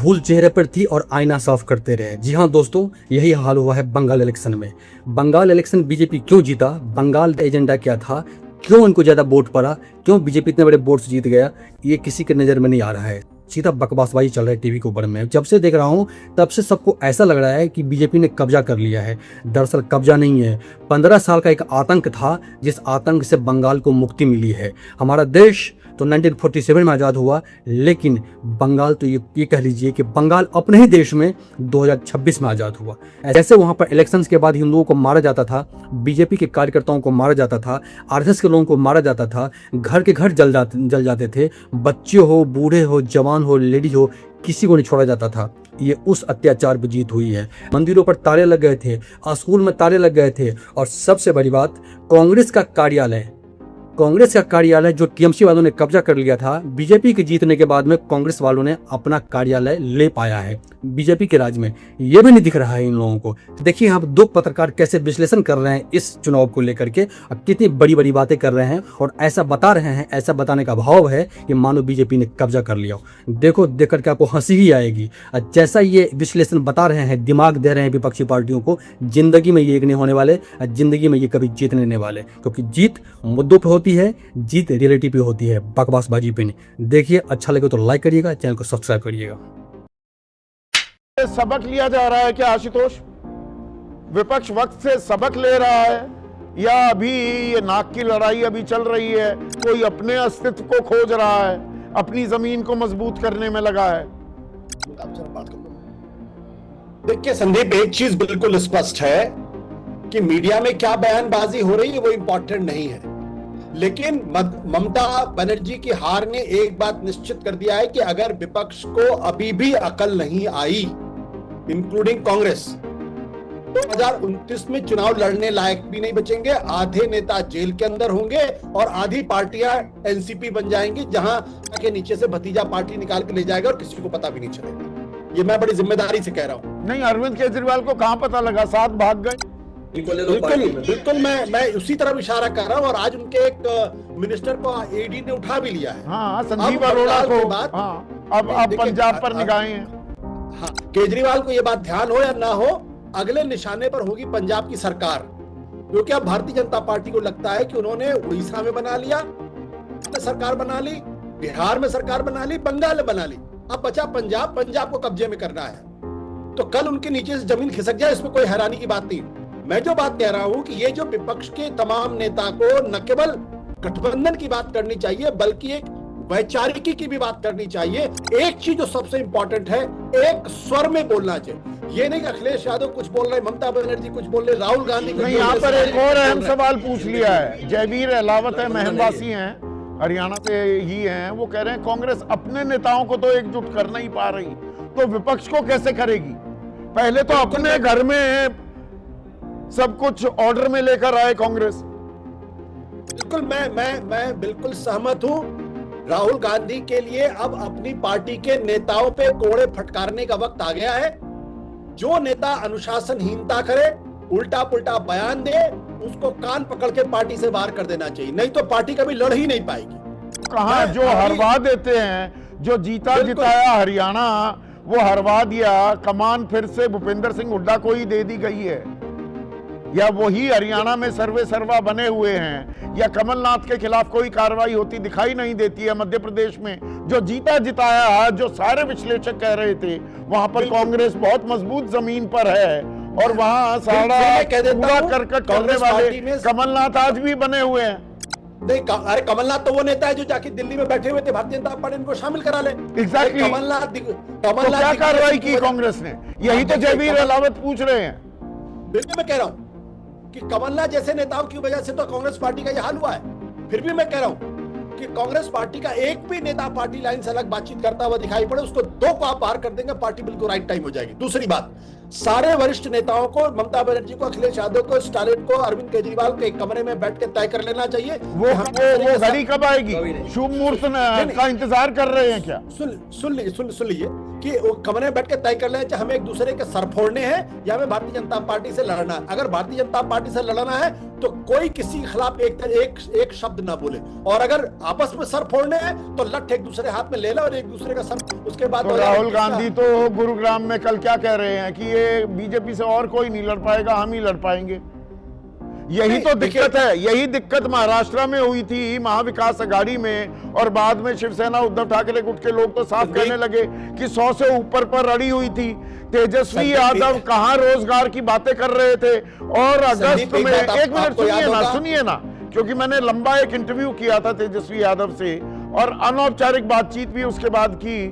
धूल चेहरे पर थी और आईना साफ करते रहे। जी हाँ दोस्तों, यही हाल हुआ है बंगाल इलेक्शन में। बंगाल इलेक्शन बीजेपी क्यों जीता, बंगाल का एजेंडा क्या था, क्यों उनको ज़्यादा वोट पड़ा, क्यों बीजेपी इतने बड़े वोट से जीत गया, ये किसी के नज़र में नहीं आ रहा है। सीधा बकवासबाजी चल रहा है टीवी के ऊपर में। जब से देख रहा हूँ तब से सबको ऐसा लग रहा है कि बीजेपी ने कब्जा कर लिया है। दरअसल कब्जा नहीं है, 15 साल का एक आतंक था जिस आतंक से बंगाल को मुक्ति मिली है। हमारा देश तो 1947 में आज़ाद हुआ, लेकिन बंगाल तो ये कह लीजिए कि बंगाल अपने ही देश में 2026 में आज़ाद हुआ। ऐसे वहाँ पर इलेक्शंस के बाद हिंदुओं को मारा जाता था, बीजेपी के कार्यकर्ताओं को मारा जाता था, आरएसएस के लोगों को मारा जाता था, घर के घर जल जाते थे, बच्चे हो, बूढ़े हो, जवान हो, लेडीज हो, किसी को नहीं छोड़ा जाता था। ये उस अत्याचार पर जीत हुई है। मंदिरों पर ताले लग गए थे, स्कूल में ताले लग गए थे, और सबसे बड़ी बात, कांग्रेस का कार्यालय जो टीएमसी वालों ने कब्जा कर लिया था, बीजेपी के जीतने के बाद में कांग्रेस वालों ने अपना कार्यालय ले पाया है बीजेपी के राज में। ये भी नहीं दिख रहा है इन लोगों को। देखिए यहाँ दो पत्रकार कैसे विश्लेषण कर रहे हैं इस चुनाव को लेकर के, और कितनी बड़ी बड़ी बातें कर रहे हैं और ऐसा बता रहे हैं, ऐसा बताने का भाव है कि मानो बीजेपी ने कब्जा कर लिया हो। देखो, देख करके आपको हंसी ही आएगी। जैसा ये विश्लेषण बता रहे हैं, दिमाग दे रहे हैं विपक्षी पार्टियों को, जिंदगी में ये एक नहीं होने वाले, जिंदगी में ये कभी जीतने नहीं वाले, क्योंकि जीत मुद्दों पे होती है, जीत रियलिटी पे होती है, बकवासबाजी पे नहीं। देखिए, अच्छा लगे तो लाइक करिएगा, चैनल को सब्सक्राइब करिएगा। सबक लिया जा रहा है क्या आशुतोष? विपक्ष वक्त से सबक ले रहा है, या अभी ये नाक की लड़ाई अभी चल रही है? कोई अपने अस्तित्व को खोज रहा है, अपनी जमीन को मजबूत करने में लगा है? देखिए संदीप, एक चीज बिल्कुल स्पष्ट है कि मीडिया में क्या बयानबाजी हो रही है वो इंपॉर्टेंट नहीं है, लेकिन ममता बनर्जी की हार ने एक बात निश्चित कर दिया है कि अगर विपक्ष को अभी भी अकल नहीं आई, इंक्लूडिंग कांग्रेस, 2029 में चुनाव लड़ने लायक भी नहीं बचेंगे। आधे नेता जेल के अंदर होंगे और आधी पार्टियां एनसीपी बन जाएंगी, जहां के नीचे से भतीजा पार्टी निकाल के ले जाएगा और किसी को पता भी नहीं चलेगा। ये मैं बड़ी जिम्मेदारी से कह रहा हूं। नहीं, अरविंद केजरीवाल को कहां पता लगा? 7 भाग गए। बिल्कुल मैं उसी तरफ इशारा कर रहा हूं, और आज उनके एक मिनिस्टर को ईडी ने उठा भी लिया है। हाँ, संजीव अरोड़ा को। अब पंजाब पर निगाहें हैं। हाँ, केजरीवाल को यह बात ध्यान हो या ना हो, अगले निशाने पर होगी पंजाब की सरकार, क्योंकि अब भारतीय जनता पार्टी को लगता है कि उन्होंने उड़ीसा में बना लिया, सरकार बना ली, बिहार में सरकार बना ली, बंगाल में बना ली, अब बचा पंजाब को कब्जे में करना है। तो कल उनके नीचे से जमीन खिसक जाए, इसमें कोई हैरानी की बात नहीं। मैं जो बात कह रहा हूं कि ये जो विपक्ष के तमाम नेता को न केवल गठबंधन की बात करनी चाहिए, बल्कि एक वैचारिकी की भी बात करनी चाहिए। एक चीज जो सबसे इंपॉर्टेंट है, एक स्वर में बोलना चाहिए। ये नहीं कि अखिलेश यादव कुछ बोल रहे, ममता बनर्जी कुछ बोल रहे, राहुल गांधी कुछ। यहाँ पर एक और अहम सवाल पूछ लिया है। जयवीर अहलावत है, महमवासी हैं, हरियाणा से ही हैं, वो कह रहे हैं कांग्रेस अपने नेताओं को तो एकजुट कर नहीं पा रही, तो विपक्ष को कैसे करेगी? पहले तो अपने घर में सब कुछ ऑर्डर में लेकर आए कांग्रेस। बिल्कुल, मैं बिल्कुल सहमत हूं। राहुल गांधी के लिए अब अपनी पार्टी के नेताओं पे कोड़े फटकारने का वक्त आ गया है। जो नेता अनुशासनहीनता करे, उल्टा पुल्टा बयान दे, उसको कान पकड़ के पार्टी से बाहर कर देना चाहिए, नहीं तो पार्टी कभी लड़ ही नहीं पाएगी। कहां जो हरवा देते हैं, जो जीता जिताया हरियाणा वो हरवा दिया, कमान फिर से भूपेंद्र सिंह हुड्डा को ही दे दी गई है, या वही हरियाणा में सर्वे सर्वा बने हुए हैं, या कमलनाथ के खिलाफ कोई कार्रवाई होती दिखाई नहीं देती है। मध्य प्रदेश में जो जीता जिताया, जो सारे विश्लेषक कह रहे थे, वहां पर कांग्रेस बहुत मजबूत जमीन पर है, और वहां सारा करकट करने वाले कमलनाथ आज भी बने हुए हैं। नहीं, अरे कमलनाथ तो वो नेता है जो जाके दिल्ली में बैठे हुए थे, भारतीय जनता पार्टी उनको शामिल करा ले। एग्जैक्टली। कमलनाथ तो क्या कार्रवाई की कांग्रेस ने? यही तो जयवीर अहलावत पूछ रहे हैं। बिल्कुल, मैं कह रहा हूं कि कमलनाथ जैसे नेताओं की वजह से तो कांग्रेस पार्टी का यह हाल हुआ है। फिर भी मैं कह रहा हूं कि कांग्रेस पार्टी का एक भी नेता पार्टी लाइन से अलग बातचीत करता हुआ दिखाई पड़े, उसको 2 को आप बाहर कर देंगे, पार्टी बिल्कुल राइट टाइम हो जाएगी। दूसरी बात, सारे वरिष्ठ नेताओं को, ममता बनर्जी को, अखिलेश यादव को, स्टालिन को, अरविंद केजरीवाल को एक कमरे में बैठ के तय कर लेना चाहिए। वो घड़ी कब आएगी? शुभ मुहूर्त का इंतजार कर रहे हैं क्या? सुन लीजिए कि वो कमरे में बैठ के तय कर लें कि हमें एक दूसरे के सर फोड़ने हैं या हमें भारतीय जनता पार्टी से लड़ना है। अगर भारतीय जनता पार्टी से लड़ना है तो कोई किसी के खिलाफ एक शब्द ना बोले, और अगर आपस में सर फोड़ने हैं तो लठ एक दूसरे हाथ में ले लो और एक दूसरे का सर, उसके बाद तो राहुल गांधी तो गुरुग्राम में कल क्या कह रहे हैं कि ये बीजेपी से और कोई नहीं लड़ पाएगा, हम ही लड़ पाएंगे। यही तो दिक्कत है, यही दिक्कत महाराष्ट्र में हुई थी महाविकास अघाड़ी में, और बाद में शिवसेना उद्धव ठाकरे गुट के लोग तो साफ कहने लगे कि 100 से ऊपर पर अड़ी हुई थी। तेजस्वी यादव कहां रोजगार की बातें कर रहे थे, और अगस्त में, एक मिनट सुनिए ना, क्योंकि मैंने लंबा एक इंटरव्यू किया था तेजस्वी यादव से और अनौपचारिक बातचीत भी उसके बाद की,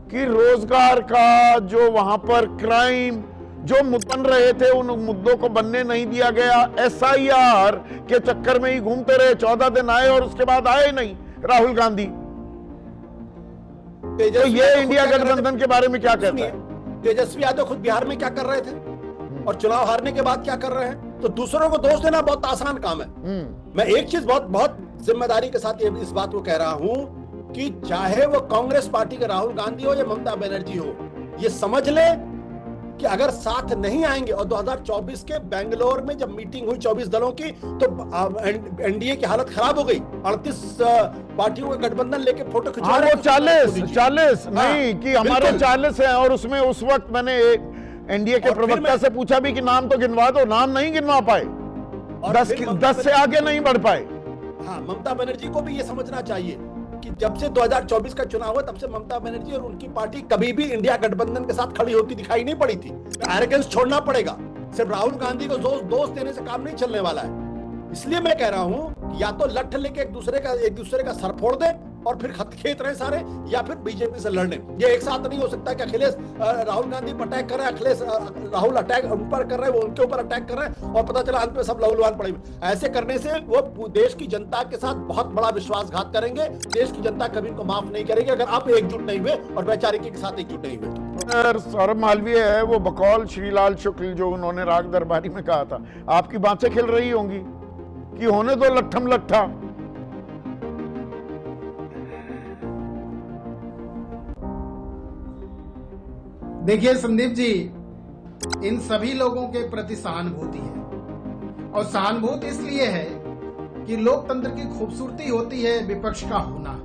कि रोजगार का जो वहां पर क्राइम जो बन रहे थे उन मुद्दों को बनने नहीं दिया गया। SIR के चक्कर में ही घूमते रहे, 14 दिन आए और उसके बाद आए नहीं राहुल गांधी। तो ये इंडिया गठबंधन के बारे में क्या कहता है? तेजस्वी यादव खुद बिहार में क्या कर रहे थे और चुनाव हारने के बाद क्या कर रहे हैं? तो दूसरों को दोष देना बहुत आसान काम है। मैं एक चीज बहुत जिम्मेदारी के साथ इस बात को कह रहा हूं कि चाहे वो कांग्रेस पार्टी के राहुल गांधी हो या ममता बनर्जी हो, ये समझ ले कि अगर साथ नहीं आएंगे, और 2024 के बेंगलोर में जब मीटिंग हुई 24 दलों की, तो NDA की हालत खराब हो गई। 38 पार्टियों का गठबंधन लेके फोटो खिंचवा रहे, 40 नहीं कि हमारे 40 हैं, और उसमें उस वक्त मैंने NDA के प्रवक्ता से पूछा भी कि नाम तो गिनवा दो, नाम नहीं गिनवा पाए, 10 से आगे नहीं बढ़ पाए। हाँ, ममता बनर्जी को भी ये समझना चाहिए कि जब से 2024 का चुनाव हुआ तब से ममता बनर्जी और उनकी पार्टी कभी भी इंडिया गठबंधन के साथ खड़ी होती दिखाई नहीं पड़ी थी। एरोगेंस छोड़ना पड़ेगा, सिर्फ राहुल गांधी को दोष देने से काम नहीं चलने वाला है। इसलिए मैं कह रहा हूं, या तो लठ लेके एक दूसरे का सर फोड़ दे और फिर खेत रहे सारे, या फिर बीजेपी से लड़ने। ये एक साथ नहीं हो सकता कि अखिलेश राहुल गांधी पर अटैक कर रहे हैं, अखिलेश राहुल अटैक उन पर कर रहे हैं, वो उनके ऊपर अटैक कर रहे हैं, और पता चला अंत में सब लहूलुहान पड़े। ऐसे करने से वो देश की जनता के साथ बहुत बड़ा विश्वासघात करेंगे। देश की जनता कभी उनको माफ नहीं करेगी अगर आप एकजुट नहीं हुए और वैचारिकी के साथ एकजुट नहीं हुए। सौरभ मालवीय है वो बकौल श्रीलाल शुक्ल, जो उन्होंने राग दरबारी में कहा था, आपकी बातें खिल रही होंगी कि होने दो लट्ठम लट्ठा। देखिए संदीप जी, इन सभी लोगों के प्रति सहानुभूति है, और सहानुभूति इसलिए है कि लोकतंत्र की खूबसूरती होती है विपक्ष का होना,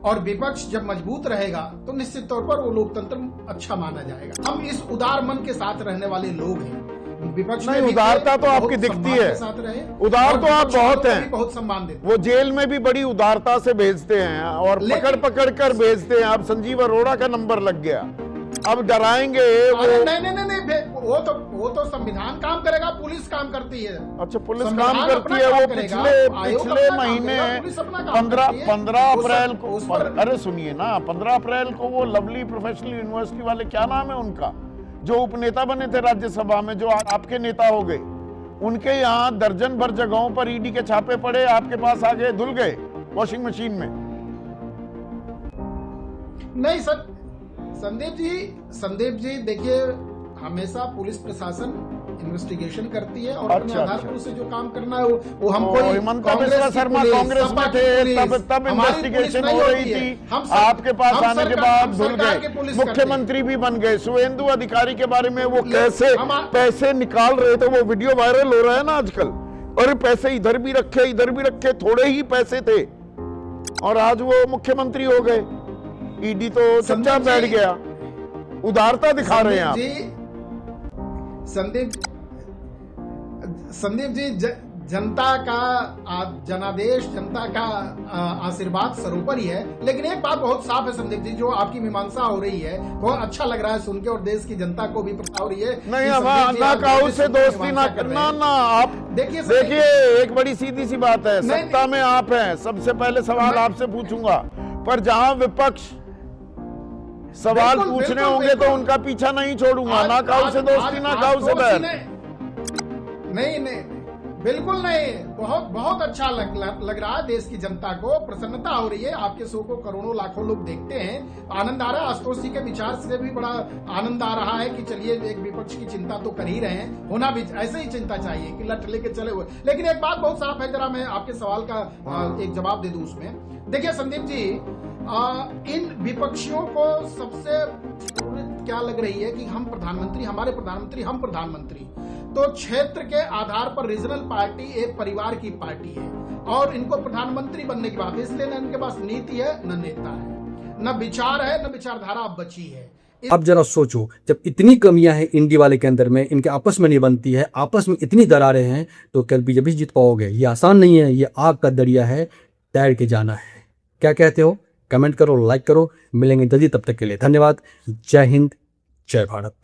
और विपक्ष जब मजबूत रहेगा तो निश्चित तौर पर वो लोकतंत्र अच्छा माना जाएगा। हम इस उदार मन के साथ रहने वाले लोग हैं। विपक्ष में उदारता तो आपकी दिखती है, उदार तो आप बहुत हैं, बहुत सम्मान देते। वो जेल में भी बड़ी उदारता से भेजते हैं और पकड़ कर भेजते हैं। अब संजीव अरोड़ा का नंबर लग गया, अब डराएंगे वो। नहीं, वो तो संविधान काम करेगा, पुलिस काम करती है। अच्छा, पुलिस काम करती है। वो पिछले महीने 15 अप्रैल को, अरे सुनिए ना, 15 अप्रैल को वो लवली प्रोफेशनल यूनिवर्सिटी वाले, क्या नाम है उनका, जो उपनेता बने थे राज्यसभा में, जो आपके नेता हो गए, उनके यहाँ दर्जन भर जगहों पर ईडी के छापे पड़े, आपके पास आ गए, धुल गए वॉशिंग मशीन में। नहीं सर, संदीप जी देखिए, हमेशा पुलिस प्रशासन इन्वेस्टिगेशन करती है, और अपने आधार पर उसे जो काम करना है वो हम कोई हेमंत बिस्वा शर्मा कांग्रेस में थे, तब इन्वेस्टिगेशन हो रही थी, आपके पास आने के बाद धुल गए, मुख्यमंत्री भी बन गए। शुभेंदु अधिकारी के बारे में वो कैसे पैसे निकाल रहे थे, वो वीडियो वायरल हो रहा है ना आजकल, और पैसे इधर भी रखे, थोड़े ही पैसे थे, और आज वो मुख्यमंत्री हो गए। ईडी तो चुपचाप बैठ गया। उदारता दिखा रहे हैं आप। संदीप जी, जनता का जनादेश, जनता का आशीर्वाद सरोपरि है। लेकिन एक बात बहुत साफ है संदीप जी, जो आपकी मीमांसा हो रही है, बहुत अच्छा लग रहा है सुन के, और देश की जनता को भी पता हो रही है। नहीं, ना काऊ से दोस्ती ना करना ना। आप देखिए, एक बड़ी सीधी सी बात है, सत्ता में आप हैं, सबसे पहले सवाल आपसे पूछूंगा, पर जहां विपक्ष सवाल पूछने होंगे तो उनका पीछा नहीं छोड़ूंगा। ना काऊ से दोस्ती, ना काऊ से बैर। बिल्कुल नहीं, बहुत बहुत अच्छा लग रहा है। देश की जनता को प्रसन्नता हो रही है। आपके शो को करोड़ों लाखों लोग देखते हैं, आनंद आ रहा है। आशुतोष जी के विचार से भी बड़ा आनंद आ रहा है कि चलिए एक विपक्ष की चिंता तो कर ही रहे हैं, होना भी ऐसे ही चिंता चाहिए कि लठ लेके चले हुए। लेकिन एक बात बहुत साफ है, जरा मैं आपके सवाल का एक जवाब दे दूं उसमें। देखिए संदीप जी, इन विपक्षियों को सबसे क्या लग रही है कि हम प्रधानमंत्री, हमारे प्रधानमंत्री, हम प्रधानमंत्री। तो क्षेत्र के आधार पर रीजनल पार्टी एक परिवार की पार्टी है और इनको प्रधानमंत्री बनने की बात है, इसलिए न इनके पास नीति है, न नेता है, न विचार है, न विचारधारा अब बची है। अब जरा सोचो, जब इतनी कमियां हैं इंडिया वाले के अंदर में, इनके आपस में नहीं बनती है, आपस में इतनी दरारें हैं, तो कल बीजेपी जीत पाओगे? ये आसान नहीं है, ये आग का दरिया है, तैर के जाना है। क्या कहते हो? कमेंट करो, लाइक करो। मिलेंगे जल्दी, तब तक के लिए धन्यवाद। जय हिंद, जय भारत।